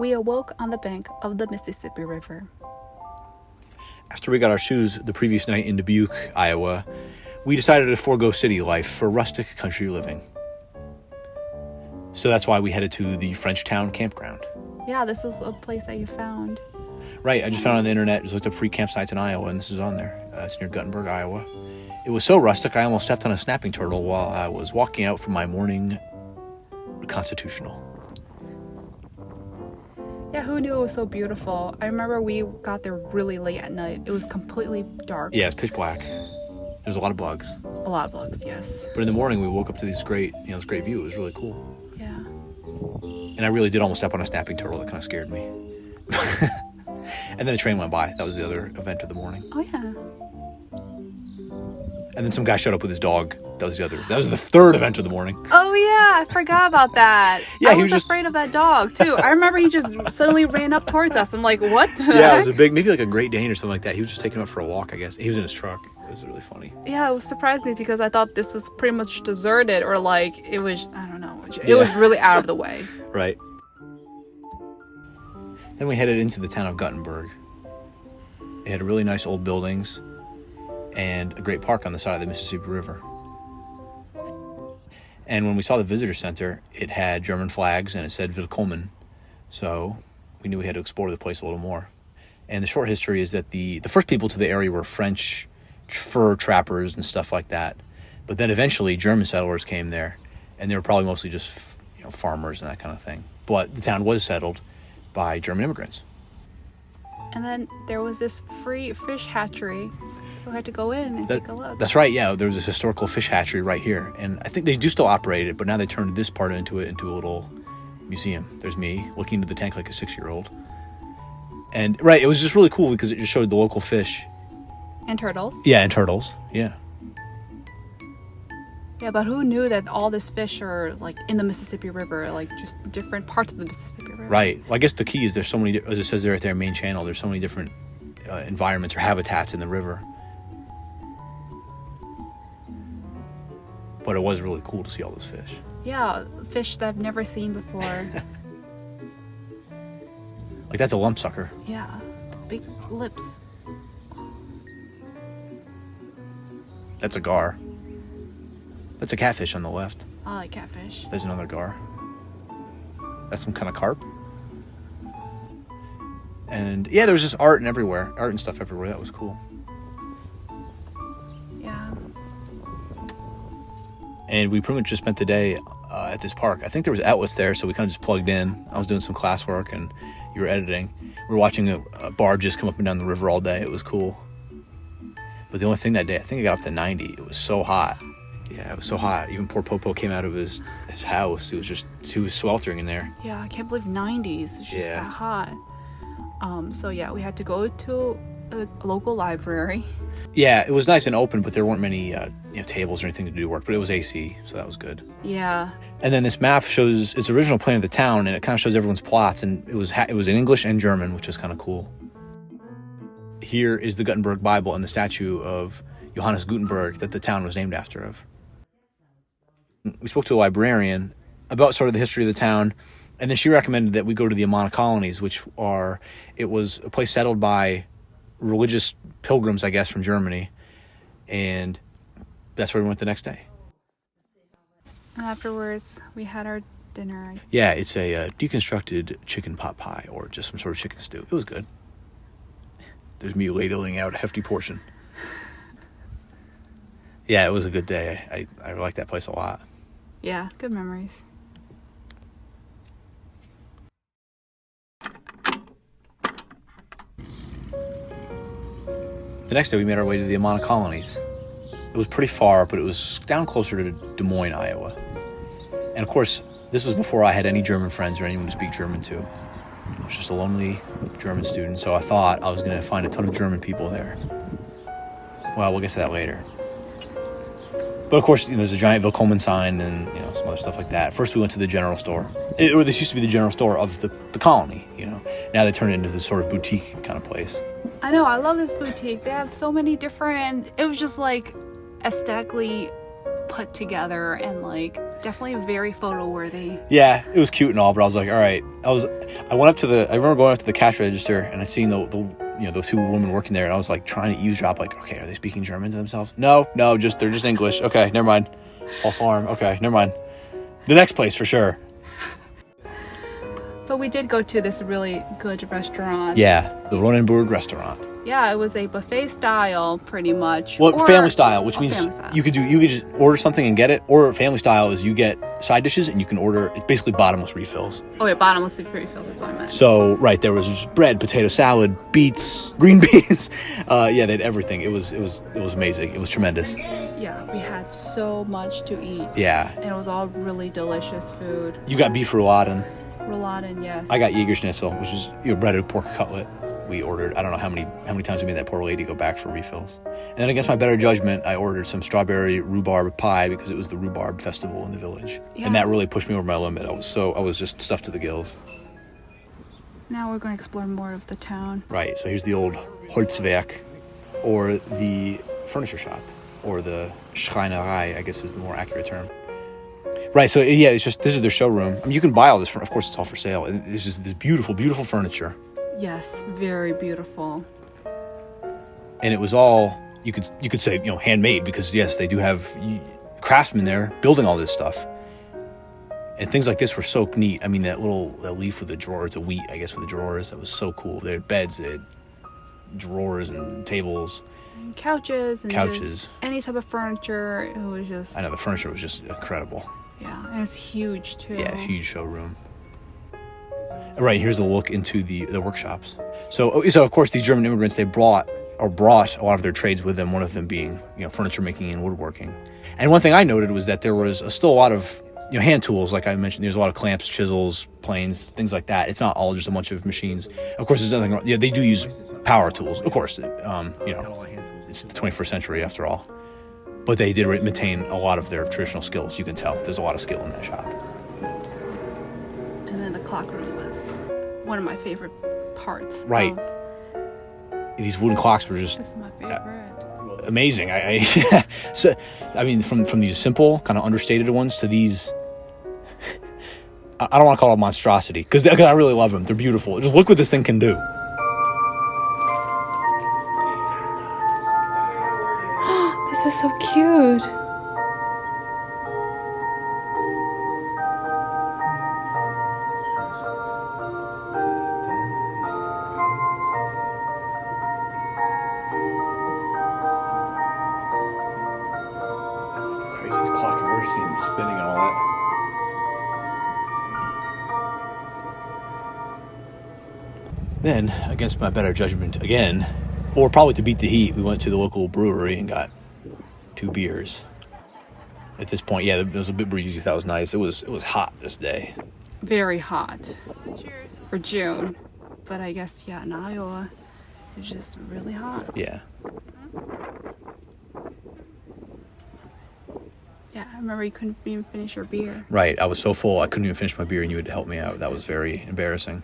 we awoke on the bank of the Mississippi River. After we got our shoes the previous night in Dubuque, Iowa, we decided to forego city life for rustic country living. So that's why we headed to the Frenchtown campground. Yeah, this was a place that you found. Right, I just found it on the internet, just looked up free campsites in Iowa, and this is on there. It's near Guttenberg, Iowa. It was so rustic, I almost stepped on a snapping turtle while I was walking out from my morning constitutional. Yeah, who knew it was so beautiful? I remember we got there really late at night. It was completely dark. Yeah, it's pitch black. There's a lot of bugs. A lot of bugs, yes. But in the morning, we woke up to this great view. It was really cool. Yeah. And I really did almost step on a snapping turtle. That kind of scared me. And then a train went by. That was the other event of the morning. Oh, yeah. And then some guy showed up with his dog. That was the third event of the morning. Oh, yeah. I forgot about that. Yeah, I was afraid of that dog, too. I remember he just suddenly ran up towards us. I'm like, what the heck? Yeah, it was maybe like a Great Dane or something like that. He was just taking him out for a walk, I guess. He was in his truck. It was really funny. Yeah, it surprised me because I thought this was pretty much deserted or like it was, I don't know. It was really out of the way. Right. Then we headed into the town of Guttenberg. It had really nice old buildings and a great park on the side of the Mississippi River. And when we saw the visitor center, it had German flags and it said Willkommen. So we knew we had to explore the place a little more. And the short history is that the first people to the area were French fur trappers and stuff like that. But then eventually German settlers came there, and they were probably mostly just farmers and that kind of thing. But the town was settled by German immigrants. And then there was this free fish hatchery. So we had to go in and take a look. That's right, yeah. There was this historical fish hatchery right here. And I think they do still operate it, but now they turned this part into a little museum. There's me looking into the tank like a 6-year-old. And, right, it was just really cool because it just showed the local fish. And turtles. Yeah, and turtles, yeah. Yeah, but who knew that all these fish are, like, in the Mississippi River, like, just different parts of the Mississippi River? Right. Well, I guess the key is there's so many, as it says there at their main channel, there's so many different environments or habitats in the river. But it was really cool to see all those fish. Yeah, fish that I've never seen before. Like, that's a lump sucker. Yeah, big lips. That's a gar. That's a catfish on the left. I like catfish. There's another gar. That's some kind of carp. And yeah, there was just art and stuff everywhere. That was cool. Yeah. And we pretty much just spent the day at this park. I think there was outlets there, so we kind of just plugged in. I was doing some classwork, and you were editing. We were watching a barges come up and down the river all day. It was cool. But the only thing that day, I think I got up to 90. It was so hot. Yeah, it was so hot. Even poor Popo came out of his house. He was sweltering in there. Yeah, I can't believe 90s. It's just that hot. So yeah, we had to go to a local library. Yeah, it was nice and open, but there weren't many tables or anything to do work. But it was AC, so that was good. Yeah. And then this map shows its original plan of the town, and it kind of shows everyone's plots, and it was in English and German, which is kind of cool. Here is the Guttenberg Bible and the statue of Johannes Guttenberg that the town was named after of. We spoke to a librarian about sort of the history of the town, and then she recommended that we go to the Amana Colonies, it was a place settled by religious pilgrims, I guess, from Germany, and that's where we went the next day. And afterwards, we had our dinner. Yeah, it's a deconstructed chicken pot pie, or just some sort of chicken stew. It was good. There's me ladling out a hefty portion. Yeah, it was a good day. I liked that place a lot. Yeah, good memories. The next day, we made our way to the Amana Colonies. It was pretty far, but it was down closer to Des Moines, Iowa. And of course, this was before I had any German friends or anyone to speak German to. I was just a lonely German student, so I thought I was going to find a ton of German people there. Well, we'll get to that later. But of course, there's a giant Willkommen sign and some other stuff like that. First, we went to the general store. This used to be the general store of the colony. Now they turned it into this sort of boutique kind of place. I know, I love this boutique. They have so many different. It was just like aesthetically put together and like definitely very photo worthy. Yeah, it was cute and all, but I was like, all right. I remember going up to the cash register and I seen the those two women working there, and I was like trying to eavesdrop, like, okay, are they speaking German to themselves? No, they're just English. Okay, never mind. False alarm. Okay, never mind. The next place for sure. But we did go to this really good restaurant. Yeah, the Ronneburg Restaurant. Yeah, it was a buffet style, pretty much. Well, family style, which means style. you could just order something and get it, or family style is you get side dishes and you can order. It's basically bottomless refills. Oh, yeah, bottomless refills. That's what I meant. So right, there was bread, potato salad, beets, green beans. Yeah, they had everything. It was amazing. It was tremendous. Yeah, we had so much to eat. Yeah, and it was all really delicious food. You got beef rouladen. Rouladen, yes. I got Jägerschnitzel, which is breaded pork cutlet. We ordered, I don't know how many times we made that poor lady go back for refills. And then against my better judgment, I ordered some strawberry rhubarb pie because it was the rhubarb festival in the village. Yeah. And that really pushed me over my limit. I was just stuffed to the gills. Now we're going to explore more of the town. Right, so here's the old Holzwerk, or the furniture shop, or the Schreinerei, I guess is the more accurate term. Right, so yeah, this is their showroom. I mean, you can buy all this, of course it's all for sale. And this is this beautiful, beautiful furniture. Yes, very beautiful. And it was all, you could say, handmade, because yes, they do have craftsmen there building all this stuff. And things like this were so neat. I mean, that leaf with the drawers, a wheat, I guess, with the drawers, that was so cool. They had beds, they had drawers and tables. And couches. Just any type of furniture. It was just... I know, the furniture was just incredible. Yeah, and it's huge, too. Yeah, huge showroom. Right, here's a look into the workshops. So of course, these German immigrants, they brought a lot of their trades with them, one of them being, furniture making and woodworking. And one thing I noted was that there was still a lot of, hand tools, like I mentioned. There's a lot of clamps, chisels, planes, things like that. It's not all just a bunch of machines. Of course, there's nothing wrong. Yeah, they do use power tools, of course. It's the 21st century after all. But they did maintain a lot of their traditional skills. You can tell there's a lot of skill in that shop. And then the clock room was one of my favorite parts. Right. These wooden clocks were just... This is my favorite. Amazing. So, I mean, from these simple, kind of understated ones to these... I don't want to call it a monstrosity, because I really love them. They're beautiful. Just look what this thing can do. This is so cute. Craziest clock I've ever seen, spinning and all that. Then, against my better judgment again, or probably to beat the heat, we went to the local brewery and got 2 beers. At this point, yeah, it was a bit breezy. That was nice. It was hot this day. Very hot. Cheers. For June. But I guess, yeah, in Iowa, it's just really hot. Yeah. Yeah, I remember you couldn't even finish your beer. Right. I was so full, I couldn't even finish my beer, and you had to help me out. That was very embarrassing.